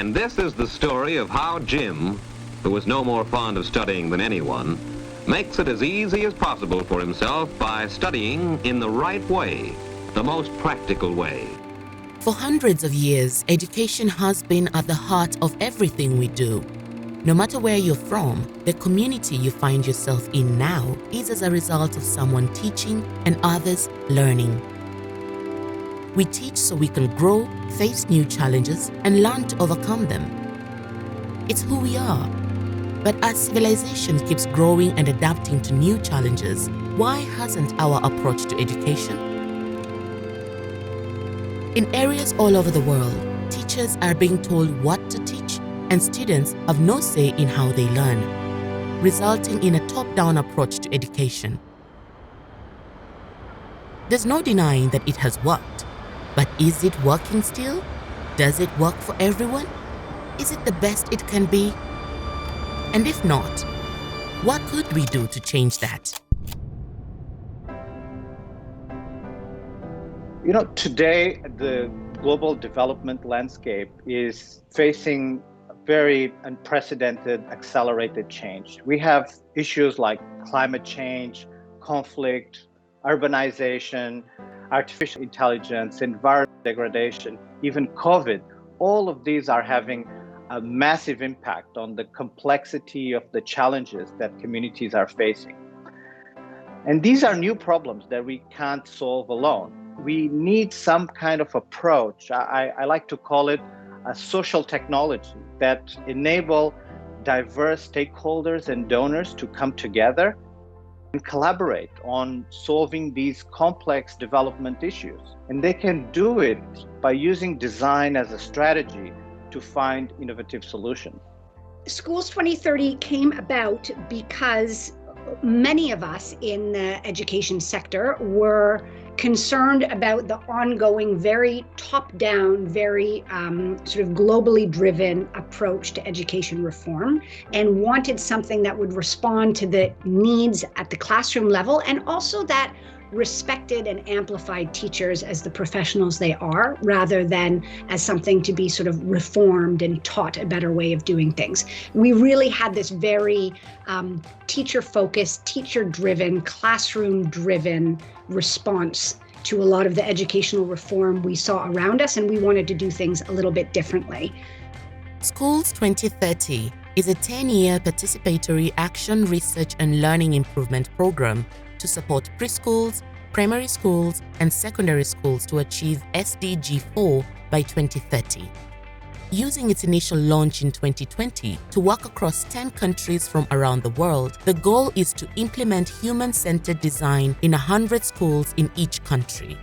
And this is the story of how Jim, who was no more fond of studying than anyone, makes it as easy as possible for himself by studying in the right way, the most practical way. For hundreds of years, education has been at the heart of everything we do. No matter where you're from, the community you find yourself in now is as a result of someone teaching and others learning. We teach so we can grow, face new challenges, and learn to overcome them. It's who we are. But as civilization keeps growing and adapting to new challenges, why hasn't our approach to education? In areas all over the world, teachers are being told what to teach, and students have no say in how they learn, resulting in a top-down approach to education. There's no denying that it has worked, but is it working still? Does it work for everyone? Is it the best it can be? And if not, what could we do to change that? Today, the global development landscape is facing very unprecedented, accelerated change. We have issues like climate change, conflict, urbanization, artificial intelligence, environmental degradation, even COVID. All of these are having a massive impact on the complexity of the challenges that communities are facing. And these are new problems that we can't solve alone. We need some kind of approach. I like to call it a social technology that enable diverse stakeholders and donors to come together and collaborate on solving these complex development issues. And they can do it by using design as a strategy to find innovative solutions. Schools 2030 came about because many of us in the education sector were concerned about the ongoing, very top-down, very sort of globally driven approach to education reform, and wanted something that would respond to the needs at the classroom level, and also that respected and amplified teachers as the professionals they are, rather than as something to be sort of reformed and taught a better way of doing things. We really had this very teacher-focused, teacher-driven, classroom-driven response to a lot of the educational reform we saw around us, and we wanted to do things a little bit differently. Schools 2030 is a 10-year participatory action, research, and learning improvement program to support preschools, primary schools, and secondary schools to achieve SDG4 by 2030. Using its initial launch in 2020 to work across 10 countries from around the world, the goal is to implement human-centered design in 100 schools in each country.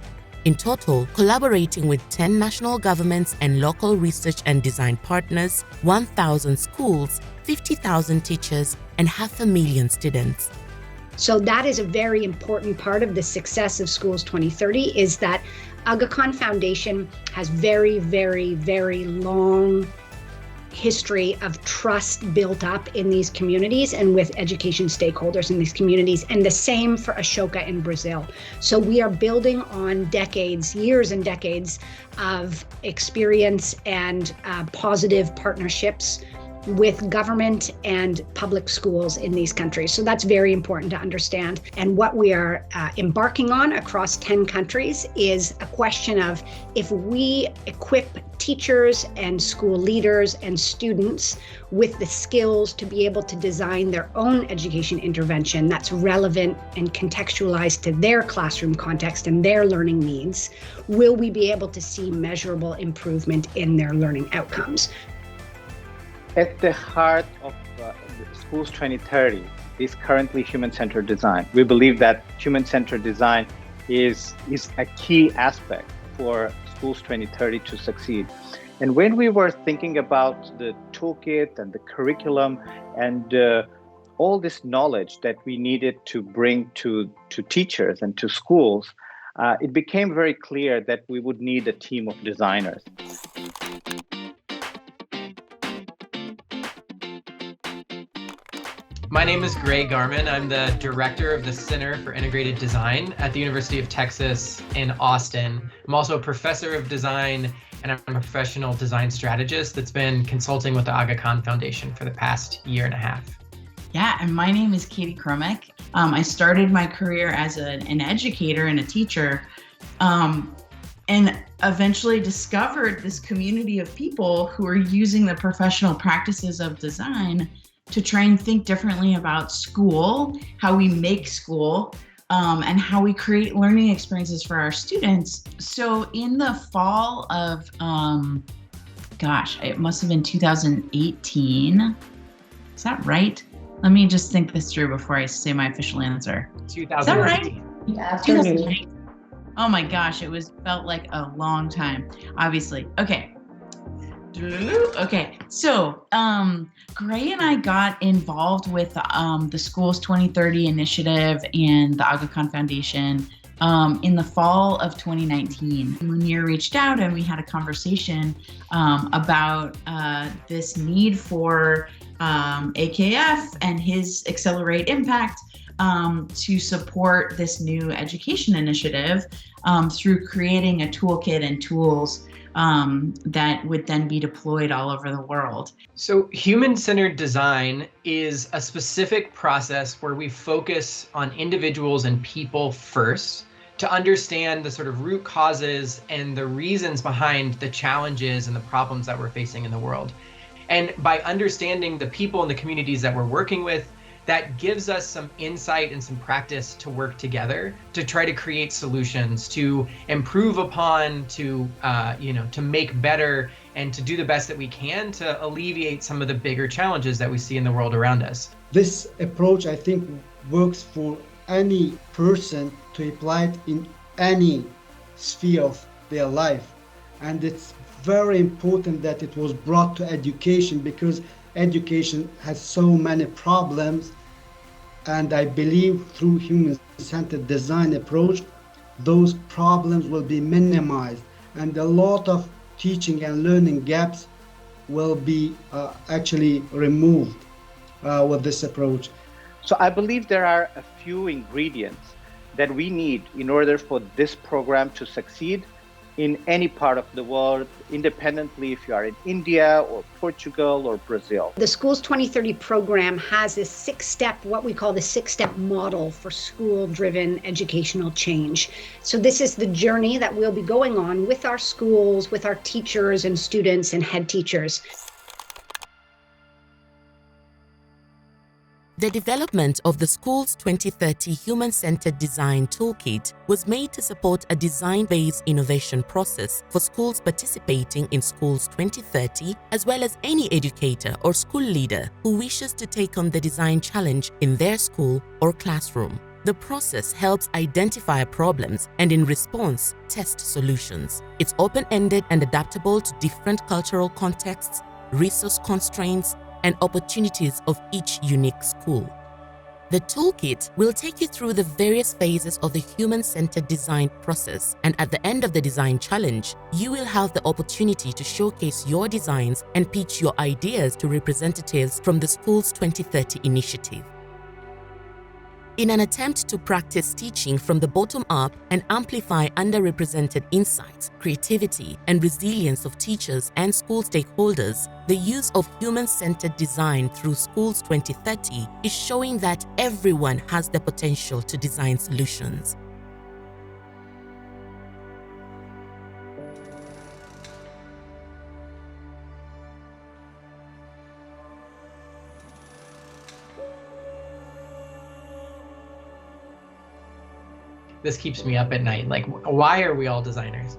In total, collaborating with 10 national governments and local research and design partners, 1,000 schools, 50,000 teachers, and 500,000 students. So that is a very important part of the success of Schools 2030, is that Aga Khan Foundation has very, very, very long history of trust built up in these communities and with education stakeholders in these communities, and the same for Ashoka in Brazil. So we are building on decades, years and decades of experience and positive partnerships with government and public schools in these countries. So that's very important to understand. And what we are embarking on across 10 countries is a question of, if we equip teachers and school leaders and students with the skills to be able to design their own education intervention that's relevant and contextualized to their classroom context and their learning needs, will we be able to see measurable improvement in their learning outcomes? At the heart of Schools 2030 is currently human-centered design. We believe that human-centered design is a key aspect for Schools 2030 to succeed. And when we were thinking about the toolkit and the curriculum and all this knowledge that we needed to bring to teachers and to schools, it became very clear that we would need a team of designers. My name is Gray Garman. I'm the director of the Center for Integrated Design at the University of Texas in Austin. I'm also a professor of design and I'm a professional design strategist that's been consulting with the Aga Khan Foundation for the past year and a half. Yeah, and my name is Katie Kromek. I started my career as an educator and a teacher, and eventually discovered this community of people who are using the professional practices of design to try and think differently about school, how we make school, and how we create learning experiences for our students. So in the fall of, it must have been 2018. Is that right? Let me just think this through before I say my official answer. 2018. Is that right? Afternoon. Oh my gosh, felt like a long time, obviously. Okay. So Gray and I got involved with the Schools 2030 initiative and the Aga Khan Foundation in the fall of 2019. Munir reached out and we had a conversation about this need for AKF and his Accelerate Impact to support this new education initiative through creating a toolkit and tools that would then be deployed all over the world. So human-centered design is a specific process where we focus on individuals and people first to understand the sort of root causes and the reasons behind the challenges and the problems that we're facing in the world. And by understanding the people and the communities that we're working with, that gives us some insight and some practice to work together to try to create solutions, to improve upon, to make better, and to do the best that we can to alleviate some of the bigger challenges that we see in the world around us. This approach, I think, works for any person to apply it in any sphere of their life. And it's very important that it was brought to education, because education has so many problems. And I believe through human-centered design approach, those problems will be minimized, and a lot of teaching and learning gaps will be actually removed with this approach. So I believe there are a few ingredients that we need in order for this program to succeed in any part of the world, independently if you are in India or Portugal or Brazil. The Schools 2030 program has this what we call the six-step model for school-driven educational change. So this is the journey that we'll be going on with our schools, with our teachers and students and head teachers. The development of the Schools 2030 Human-Centered Design Toolkit was made to support a design-based innovation process for schools participating in Schools 2030, as well as any educator or school leader who wishes to take on the design challenge in their school or classroom. The process helps identify problems and, in response, test solutions. It's open-ended and adaptable to different cultural contexts, resource constraints, and opportunities of each unique school. The toolkit will take you through the various phases of the human-centered design process, and at the end of the design challenge, you will have the opportunity to showcase your designs and pitch your ideas to representatives from the Schools 2030 initiative. In an attempt to practice teaching from the bottom up and amplify underrepresented insights, creativity, and resilience of teachers and school stakeholders, the use of human-centered design through Schools 2030 is showing that everyone has the potential to design solutions. This keeps me up at night. Like, why are we all designers?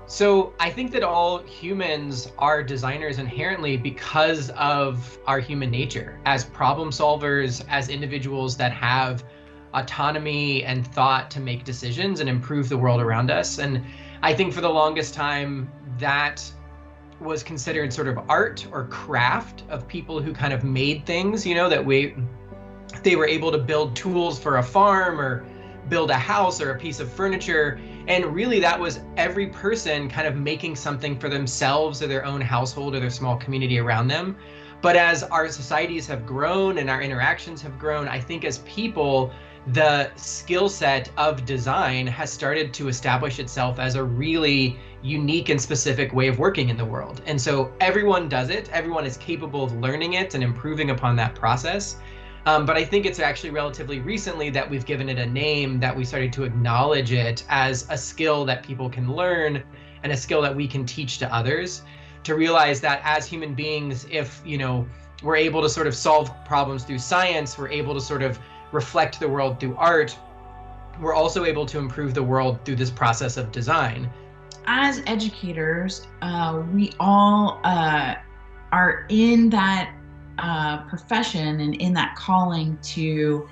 So I think that all humans are designers inherently because of our human nature as problem solvers, as individuals that have autonomy and thought to make decisions and improve the world around us. And I think for the longest time that was considered sort of art or craft of people who kind of made things, you know, that they were able to build tools for a farm or build a house or a piece of furniture. And really that was every person kind of making something for themselves or their own household or their small community around them. But as our societies have grown and our interactions have grown, I think as people, the skill set of design has started to establish itself as a really unique and specific way of working in the world. And so everyone does it. Everyone is capable of learning it and improving upon that process. But I think it's actually relatively recently that we've given it a name, that we started to acknowledge it as a skill that people can learn and a skill that we can teach to others, to realize that as human beings, if, you know, we're able to sort of solve problems through science, we're able to sort of reflect the world through art, we're also able to improve the world through this process of design. As educators, we all are in that profession and in that calling to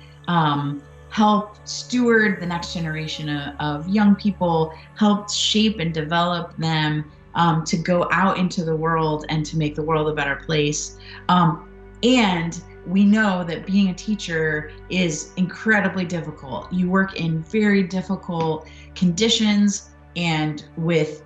help steward the next generation of young people, help shape and develop them to go out into the world and to make the world a better place. And we know that being a teacher is incredibly difficult. You work in very difficult conditions and with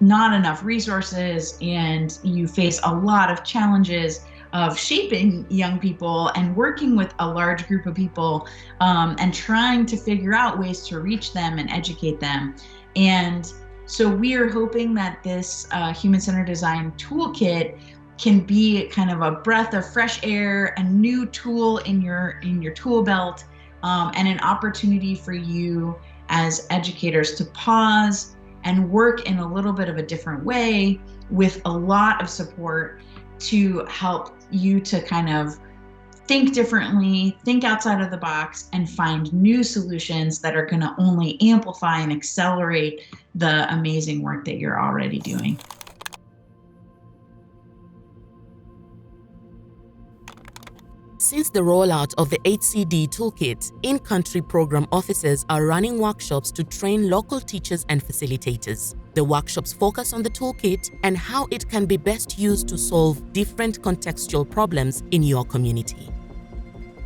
not enough resources, and you face a lot of challenges of shaping young people and working with a large group of people and trying to figure out ways to reach them and educate them. And so we are hoping that this human-centered design toolkit can be kind of a breath of fresh air, a new tool in your tool belt, and an opportunity for you as educators to pause and work in a little bit of a different way with a lot of support to help you to kind of think differently, think outside of the box, and find new solutions that are going to only amplify and accelerate the amazing work that you're already doing. Since the rollout of the HCD Toolkit, in-country program officers are running workshops to train local teachers and facilitators. The workshops focus on the toolkit and how it can be best used to solve different contextual problems in your community.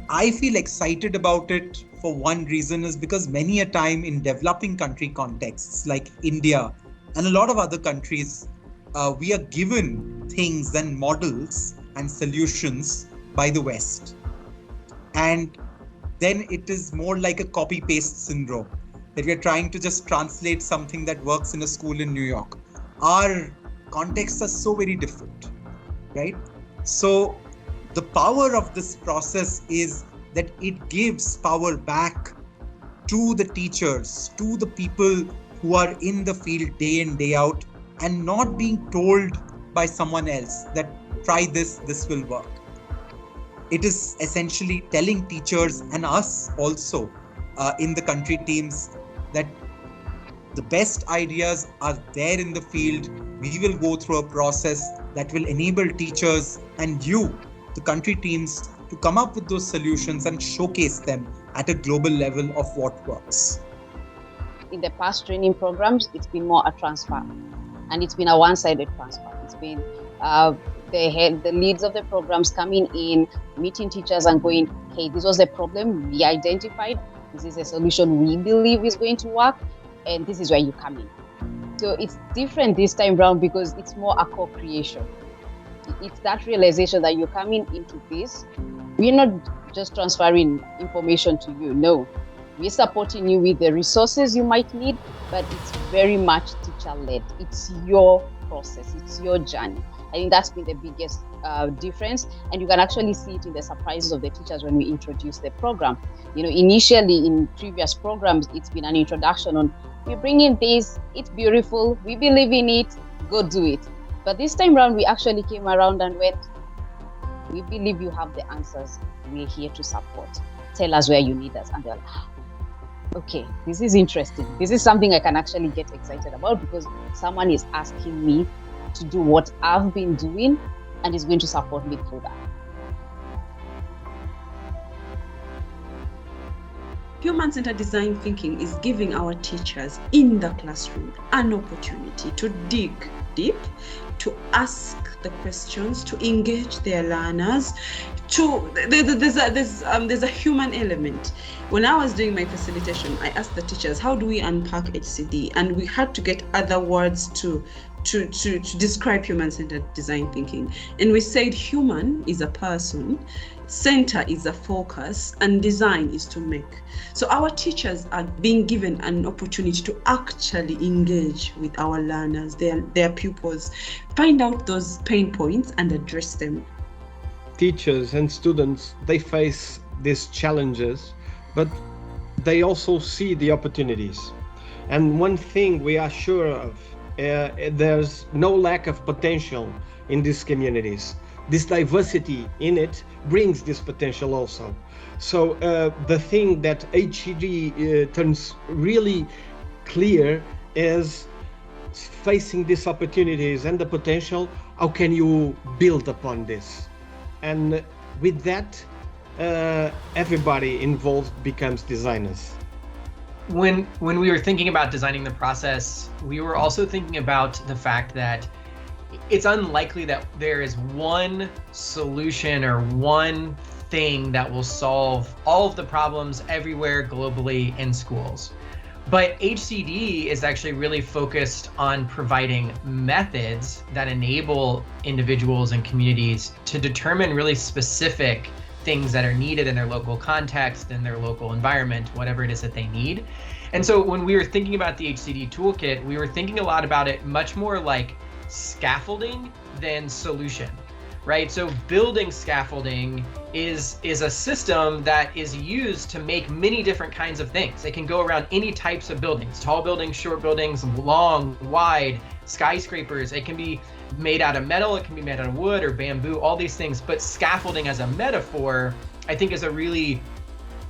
I feel excited about it for one reason, is because many a time in developing country contexts like India and a lot of other countries, we are given things and models and solutions by the West. And then it is more like a copy-paste syndrome, that we are trying to just translate something that works in a school in New York. Our contexts are so very different, right? So the power of this process is that it gives power back to the teachers, to the people who are in the field day in, day out, and not being told by someone else that try this will work. It is essentially telling teachers and us also in the country teams that the best ideas are there in the field. We will go through a process that will enable teachers and you, the country teams, to come up with those solutions and showcase them at a global level of what works. In the past training programs, it's been more a transfer, and it's been a one-sided transfer. It's been the leads of the programs coming in, meeting teachers and going, hey, this was a problem we identified. This is a solution we believe is going to work, and this is where you come in. So it's different this time around because it's more a co-creation. It's that realization that you're coming into this. We're not just transferring information to you. No, we're supporting you with the resources you might need, but it's very much teacher-led. It's your process. It's your journey. I think that's been the biggest difference, and you can actually see it in the surprises of the teachers when we introduce the program. You know, initially in previous programs, it's been an introduction on, we bring in this, it's beautiful, we believe in it, go do it. But this time around, we actually came around and went, we believe you have the answers, we're here to support. Tell us where you need us. And they're like, okay, this is interesting. This is something I can actually get excited about because someone is asking me to do what I've been doing and is going to support me through that. Human-centered design thinking is giving our teachers in the classroom an opportunity to dig deep, to ask the questions, to engage their learners. There's a human element. When I was doing my facilitation, I asked the teachers, how do we unpack HCD? And we had to get other words to to describe human-centered design thinking. And we said human is a person, center is a focus, and design is to make. So our teachers are being given an opportunity to actually engage with our learners, their pupils, find out those pain points and address them. Teachers and students, they face these challenges, but they also see the opportunities. And one thing we are sure of, there's no lack of potential in these communities. This diversity in it brings this potential also. So the thing that HCD turns really clear is facing these opportunities and the potential. How can you build upon this? And with that, everybody involved becomes designers. When we were thinking about designing the process, we were also thinking about the fact that it's unlikely that there is one solution or one thing that will solve all of the problems everywhere globally in schools. But HCD is actually really focused on providing methods that enable individuals and communities to determine really specific things that are needed in their local context, in their local environment, whatever it is that they need. And so when we were thinking about the HCD toolkit, we were thinking a lot about it much more like scaffolding than solution, right? So building scaffolding is a system that is used to make many different kinds of things. It can go around any types of buildings, tall buildings, short buildings, long, wide, skyscrapers. It can be made out of metal, it can be made out of wood or bamboo, all these things. But scaffolding as a metaphor, I think, is a really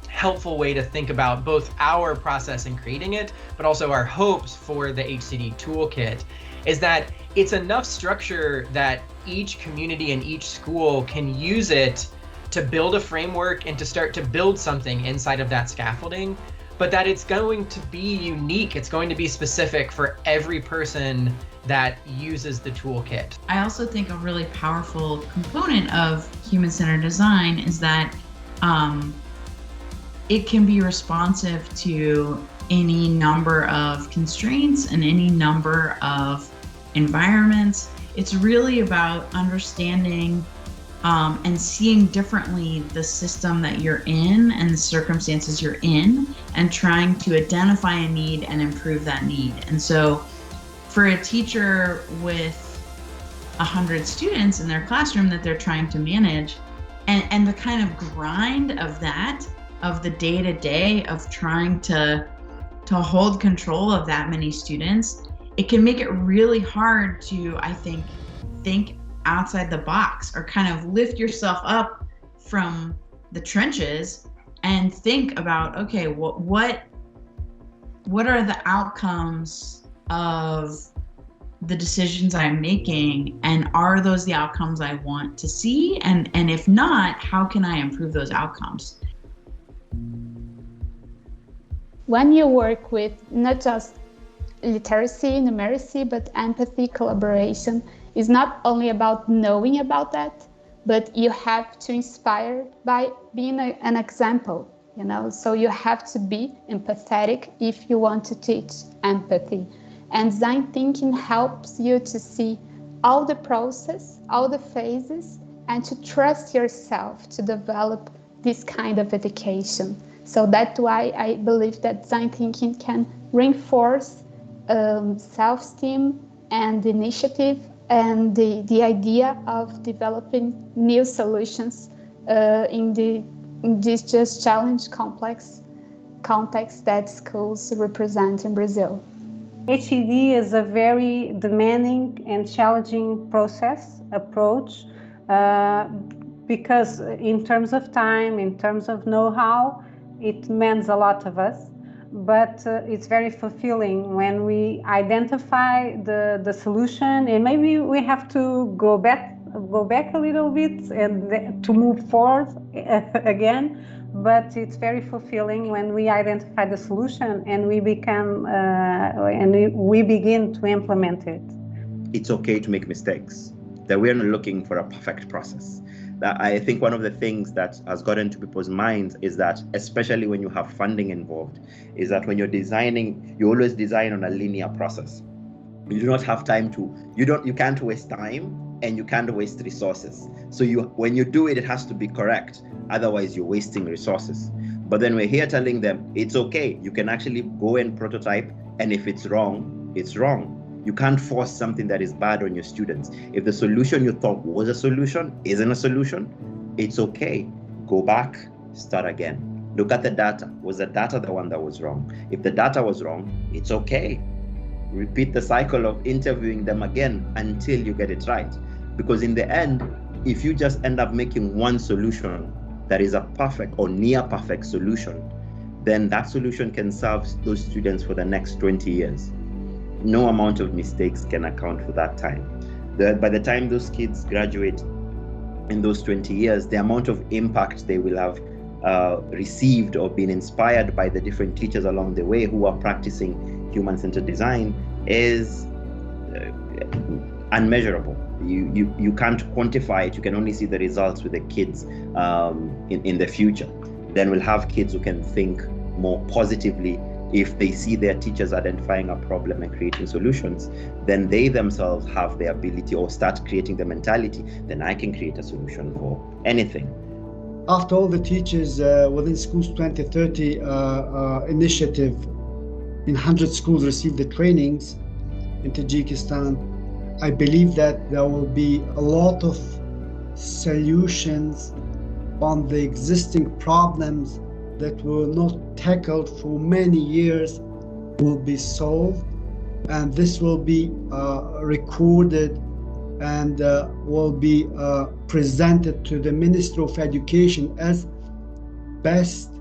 helpful way to think about both our process in creating it, but also our hopes for the HCD toolkit, is that it's enough structure that each community and each school can use it to build a framework and to start to build something inside of that scaffolding, but that it's going to be unique. It's going to be specific for every person that uses the toolkit. I also think a really powerful component of human-centered design is that it can be responsive to any number of constraints and any number of environments. It's really about understanding and seeing differently the system that you're in and the circumstances you're in, and trying to identify a need and improve that need. And so for a teacher with 100 students in their classroom that they're trying to manage, and the kind of grind of that, of the day-to-day of trying to hold control of that many students, it can make it really hard to, I think outside the box, or kind of lift yourself up from the trenches and think about, okay, what are the outcomes of the decisions I'm making, and are those the outcomes I want to see? And if not, how can I improve those outcomes? When you work with not just literacy, numeracy, but empathy, collaboration, is not only about knowing about that, but you have to inspire by being an example, so you have to be empathetic if you want to teach empathy. And design thinking helps you to see all the process, all the phases, and to trust yourself to develop this kind of education. So that's why I believe that design thinking can reinforce self-esteem and initiative, and the idea of developing new solutions in this just challenge complex context that schools represent in Brazil. HCD is a very demanding and challenging approach, because in terms of time, in terms of know-how, it demands a lot of us. But it's very fulfilling when we identify the solution, and maybe we have to go back a little bit and to move forward again. But it's very fulfilling when we identify the solution and we begin to implement it. It's okay to make mistakes. That we are not looking for a perfect process. That I think one of the things that has gotten into people's minds is that, especially when you have funding involved, is that when you're designing, you always design on a linear process. You do not have time to, you can't waste time and you can't waste resources. So when you do it, it has to be correct. Otherwise, you're wasting resources. But then we're here telling them, it's okay. You can actually go and prototype. And if it's wrong, it's wrong. You can't force something that is bad on your students. If the solution you thought was a solution isn't a solution, it's okay. Go back, start again. Look at the data. Was the data the one that was wrong? If the data was wrong, it's okay. Repeat the cycle of interviewing them again until you get it right. Because in the end, if you just end up making one solution that is a perfect or near perfect solution, then that solution can serve those students for the next 20 years. No amount of mistakes can account for that time. By the time those kids graduate in those 20 years, the amount of impact they will have received or been inspired by the different teachers along the way who are practicing human-centered design is unmeasurable. You can't quantify it. You can only see the results with the kids in the future. Then we'll have kids who can think more positively. If they see their teachers identifying a problem and creating solutions, then they themselves have the ability or start creating the mentality, then I can create a solution for anything. After all the teachers within Schools 2030 initiative in 100 schools received the trainings in Tajikistan, I believe that there will be a lot of solutions on the existing problems that were not tackled for many years will be solved, and this will be recorded and will be presented to the Ministry of Education as best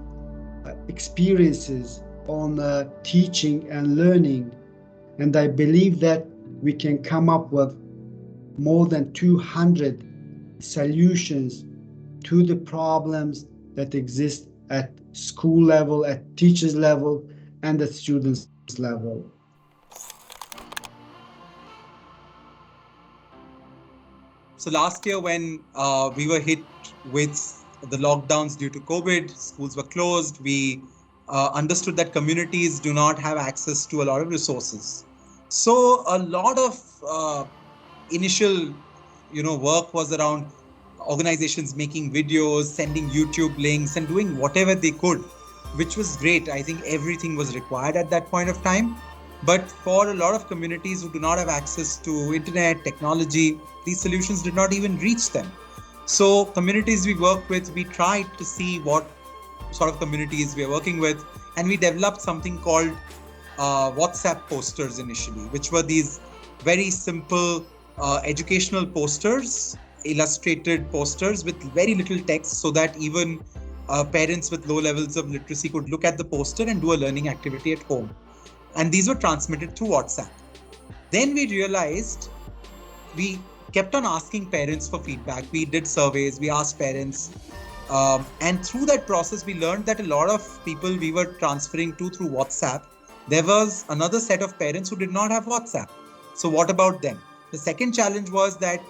experiences on teaching and learning. And I believe that we can come up with more than 200 solutions to the problems that exist at school level, at teachers level, and at students level. So last year when we were hit with the lockdowns due to COVID, schools were closed, we understood that communities do not have access to a lot of resources. So a lot of initial work was around organizations making videos, sending YouTube links and doing whatever they could, which was great. I think everything was required at that point of time. But for a lot of communities who do not have access to internet, technology, these solutions did not even reach them. So communities we work with, we tried to see what sort of communities we are working with, and we developed something called WhatsApp posters initially, which were these very simple educational posters, illustrated posters with very little text, so that even parents with low levels of literacy could look at the poster and do a learning activity at home. And these were transmitted through WhatsApp. Then we realized we kept on asking parents for feedback. We did surveys, we asked parents. And through that process, we learned that a lot of people we were transferring to through WhatsApp, there was another set of parents who did not have WhatsApp. So what about them? The second challenge was that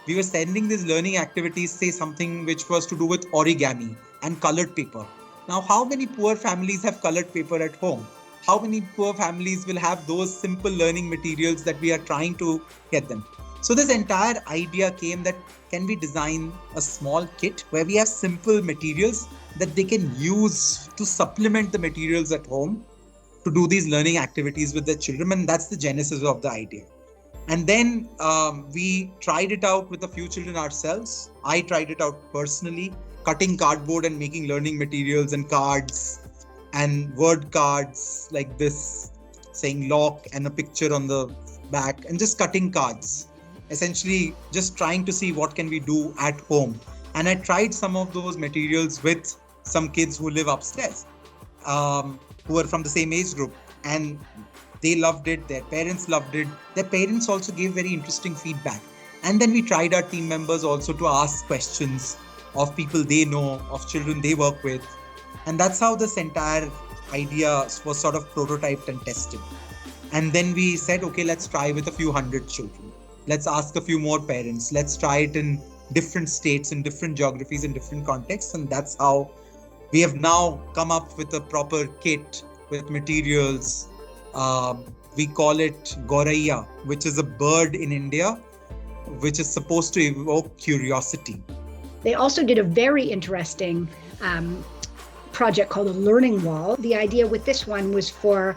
we were sending these learning activities, say something which was to do with origami and colored paper. Now, how many poor families have colored paper at home? How many poor families will have those simple learning materials that we are trying to get them? So this entire idea came that can we design a small kit where we have simple materials that they can use to supplement the materials at home to do these learning activities with their children. And that's the genesis of the idea. And then we tried it out with a few children ourselves. I tried it out personally, cutting cardboard and making learning materials and cards and word cards like this, saying lock and a picture on the back, and just cutting cards. Essentially just trying to see what can we do at home. And I tried some of those materials with some kids who live upstairs, who are from the same age group, and they loved it, their parents loved it. Their parents also gave very interesting feedback. And then we tried our team members also to ask questions of people they know, of children they work with. And that's how this entire idea was sort of prototyped and tested. And then we said, okay, let's try with a few hundred children. Let's ask a few more parents. Let's try it in different states, in different geographies, in different contexts. And that's how we have now come up with a proper kit with materials We call it Goraiya, which is a bird in India, which is supposed to evoke curiosity. They also did a very interesting project called a learning wall. The idea with this one was for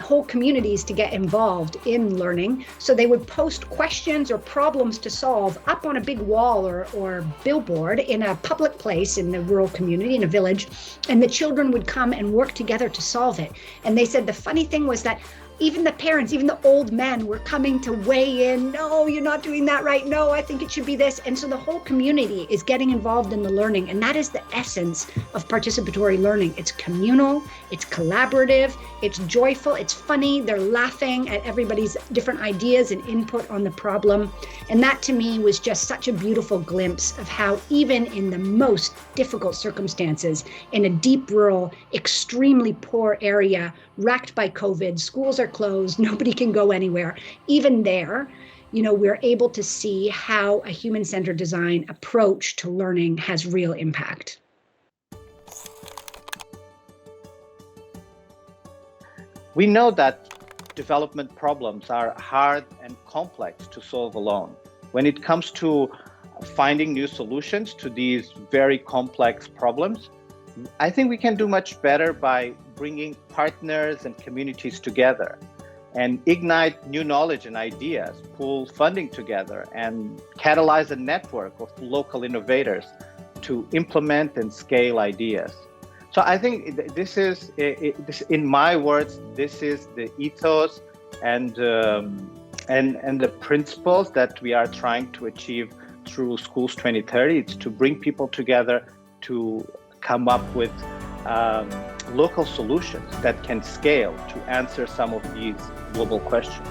whole communities to get involved in learning. So they would post questions or problems to solve up on a big wall or billboard in a public place in the rural community, in a village, and the children would come and work together to solve it. And they said the funny thing was that even the parents, even the old men were coming to weigh in. No, you're not doing that right. No, I think it should be this. And so the whole community is getting involved in the learning. And that is the essence of participatory learning. It's communal, it's collaborative, it's joyful, it's funny. They're laughing at everybody's different ideas and input on the problem. And that to me was just such a beautiful glimpse of how even in the most difficult circumstances, in a deep rural, extremely poor area, racked by COVID, schools are closed, nobody can go anywhere. Even there, we're able to see how a human-centered design approach to learning has real impact. We know that development problems are hard and complex to solve alone. When it comes to finding new solutions to these very complex problems, I think we can do much better by bringing partners and communities together and ignite new knowledge and ideas, pool funding together, and catalyze a network of local innovators to implement and scale ideas. So I think this is, in my words, this is the ethos and the principles that we are trying to achieve through Schools 2030. It's to bring people together to come up with local solutions that can scale to answer some of these global questions.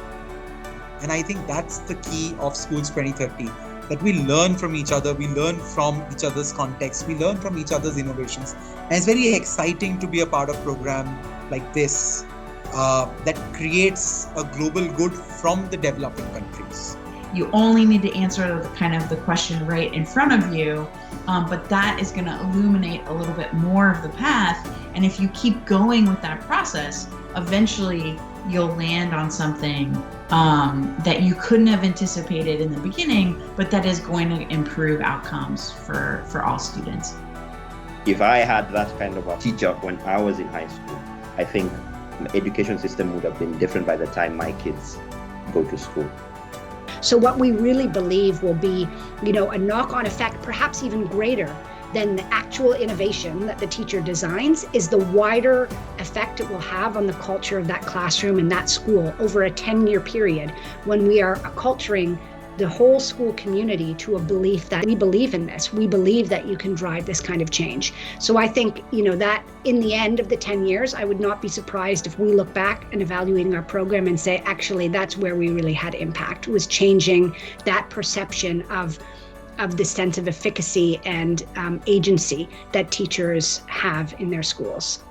And I think that's the key of Schools 2030, that we learn from each other, we learn from each other's context, we learn from each other's innovations. And it's very exciting to be a part of a program like this that creates a global good from the developing countries. You only need to answer the question right in front of you, but that is going to illuminate a little bit more of the path. And if you keep going with that process, eventually you'll land on something that you couldn't have anticipated in the beginning, but that is going to improve outcomes for all students. If I had that kind of a teacher when I was in high school, I think the education system would have been different by the time my kids go to school. So what we really believe will be, a knock-on effect, perhaps even greater than the actual innovation that the teacher designs, is the wider effect it will have on the culture of that classroom and that school over a 10-year period, when we are acculturating the whole school community to a belief that we believe in this. We believe that you can drive this kind of change. So I think, that in the end of the 10 years, I would not be surprised if we look back and evaluating our program and say, actually, that's where we really had impact, was changing that perception of the sense of efficacy and agency that teachers have in their schools.